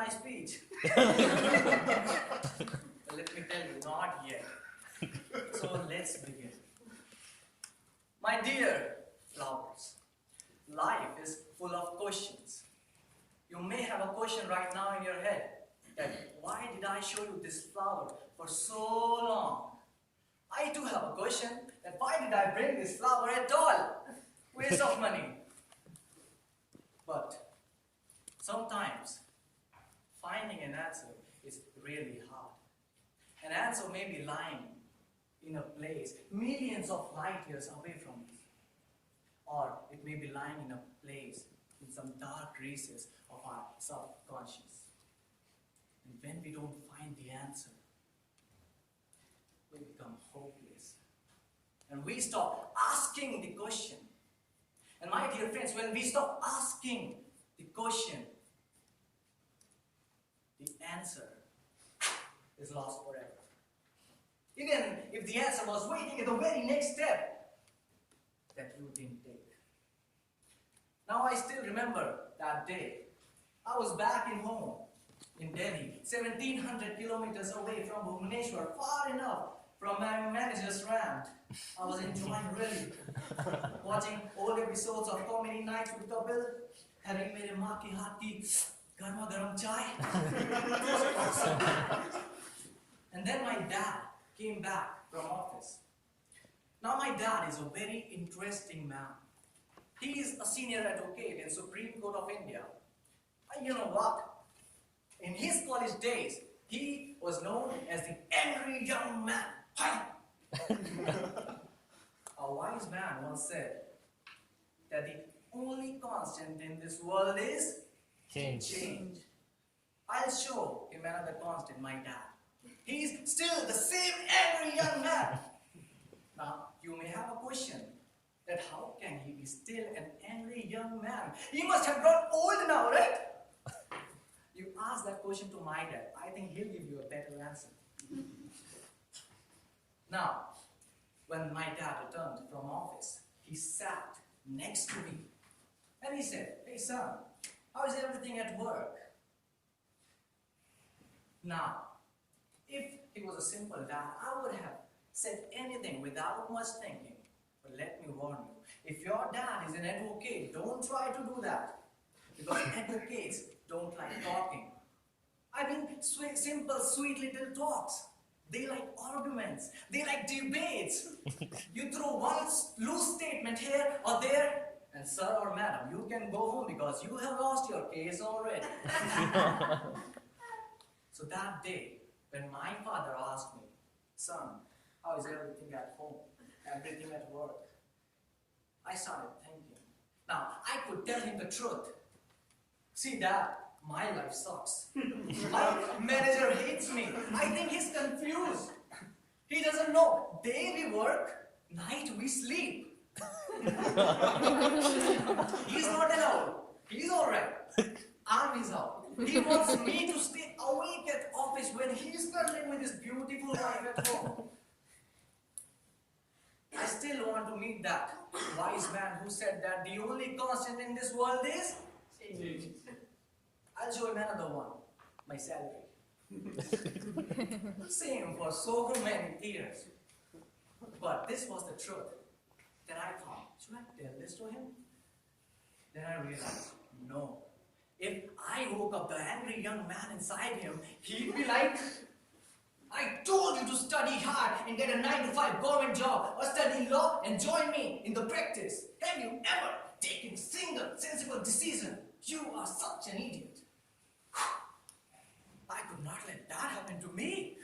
my speech? Let me tell you, not yet. So let's begin. My dear flowers, life is full of questions. You may have a question right now in your head that why did I show you this flower for so long? I too have a question that why did I bring this flower at all? Waste of money. But sometimes finding an answer is really hard. An answer may be lying in a place millions of light years away from us. Or it may be lying in a place in some dark recess of our subconscious. And when we don't find the answer, we become hopeless. And we stop asking the question. And my dear friends, when we stop asking the question, the answer is lost forever. Even if the answer was waiting at the very next step that you didn't take. Now I still remember that day. I was back in home in Delhi, 1700 kilometers away from Bhubaneswar, far enough from my manager's rant. I was enjoying really watching old episodes of Comedy Nights with Kapil, having mere maa ki haath ki garma garam chai. And then my dad came back from office. Now my dad is a very interesting man. He is a senior advocate in Supreme Court of India. And you know what? In his college days, he was known as the angry young man. A wise man once said that the only constant in this world is change. I'll show him another constant, my dad. He's still the same angry young man. Now, you may have a question that how can he be still an angry young man? He must have grown old now, right? You ask that question to my dad. I think he'll give you a better answer. Now, when my dad returned from office, he sat next to me and he said, "Hey son, how is everything at work?" Now, if he was a simple dad, I would have said anything without much thinking. But let me warn you, if your dad is an advocate, don't try to do that. Because advocates don't like talking. I mean, simple, sweet little talks. They like arguments. They like debates. You throw one loose statement here or there, and sir or madam, you can go home because you have lost your case already. So that day, when my father asked me, "Son, how is everything at home? Everything at work?" I started thinking. Now, I could tell him the truth. "See, Dad, my life sucks. My manager hates me. I think he's confused. He doesn't know. Day we work, night we sleep. He's not allowed. He's alright. I'm his out. He wants me to stay awake at office when he's cuddling with his beautiful wife at home." I still want to meet that wise man who said that the only constant in this world is change. I'll show him another one, my salary. Same for so many years. But this was the truth. Then I thought, should I tell this to him? Then I realized, no. If I woke up the angry young man inside him, he'd be like, "I told you to study hard and get a 9-to-5 government job or study law and join me in the practice. Have you ever taken a single sensible decision? You are such an idiot." I could not let that happen to me.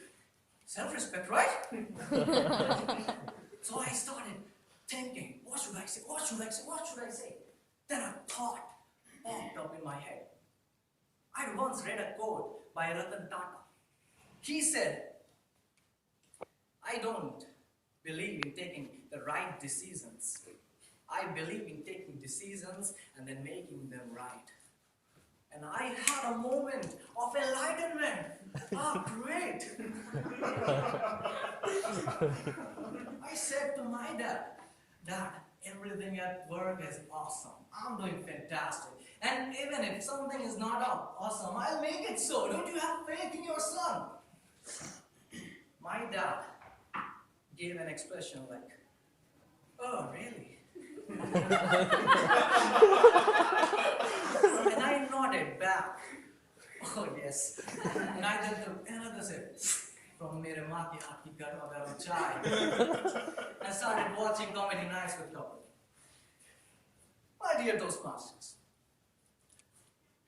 Self-respect, right? So I started thinking, what should I say? What should I say? What should I say? Then a thought popped up in my head. I once read a quote by Ratan Tata. He said, "I don't believe in taking the right decisions. I believe in taking decisions and then making them right." And I had a moment of enlightenment. Ah, great. I said to my dad, "Dad, every everything at work is awesome. I'm doing fantastic. And even if something is not awesome, I'll make it so. Don't you have faith in your son? My dad gave an expression like, oh, really? And I nodded back. Oh, yes. Neither took another sip from mere maa ki hath ki garma garam chai. And started watching comedy nights with couple. My dear Toastmasters,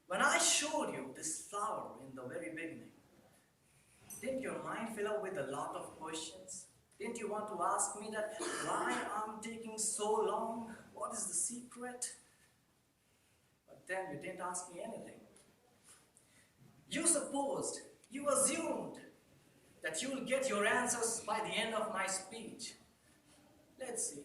when I showed you this flower in the very beginning, didn't your mind fill up with a lot of questions? Didn't you want to ask me that why I'm taking so long? What is the secret? But then you didn't ask me anything. You supposed, you assumed that you will get your answers by the end of my speech. Let's see.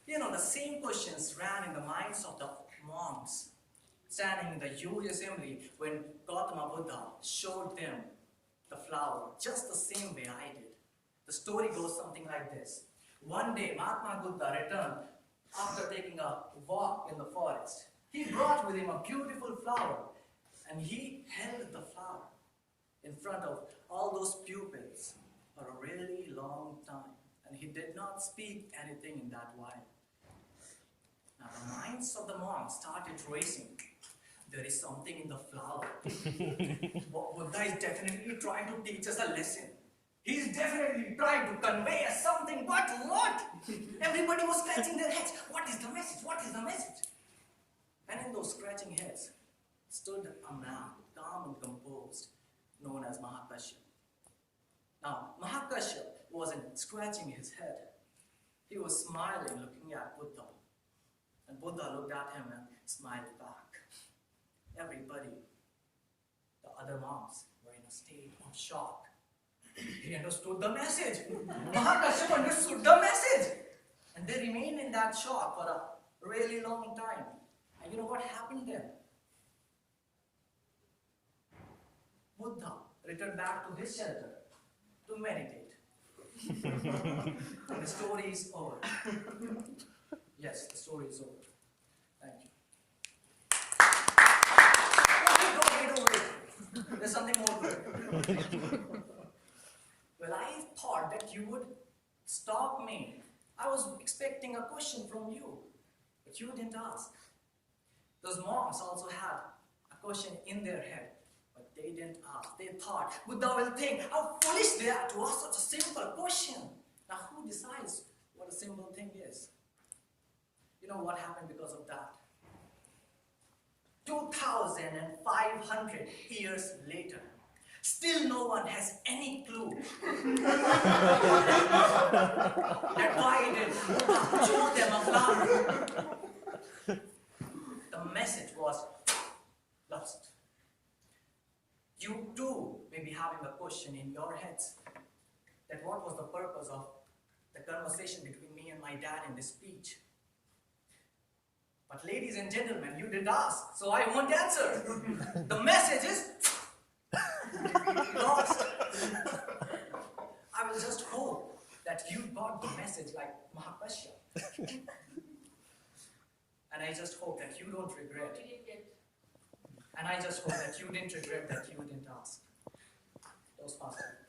You know, the same questions ran in the minds of the monks standing in the Holy Assembly when Gautama Buddha showed them the flower, just the same way I did. The story goes something like this. One day, Mahatma Buddha returned after taking a walk in the forest. He brought with him a beautiful flower, and he held the flower in front of all those pupils for a really long time, and he did not speak anything in that while. Now the minds of the monks started racing. There is something in the flower. Buddha is definitely trying to teach us a lesson. He is definitely trying to convey us something, but what? Everybody was scratching their heads. What is the message? What is the message? And in those scratching heads stood a man, calm and composed, known as Mahakashyap. Now, Mahakashyap wasn't scratching his head. He was smiling, looking at Buddha. And Buddha looked at him and smiled back. Everybody, the other monks, were in a state of shock. He understood the message. Mahakashyap understood the message. And they remained in that shock for a really long time. And you know what happened then? Buddha returned back to his shelter to meditate. And the story is over. Yes, the story is over. Thank you. Wait. There's something more to it. Well, I thought that you would stop me. I was expecting a question from you, but you didn't ask. Those monks also had a question in their head, but they didn't ask. They thought, Buddha will think how foolish they are to ask such a simple question. Now, who decides what a simple thing is? You know what happened because of that? 2,500 years later, still no one has any clue that why did Buddha show them a flower. The message was lost. You too may be having a question in your heads that what was the purpose of the conversation between me and my dad in this speech. But ladies and gentlemen, you did ask, so I won't answer. The message is lost. I will just hope that you got the message like Mahakashyap. And I just hope that you don't regret. And I just hope that you didn't regret that you didn't ask. Toastmasters.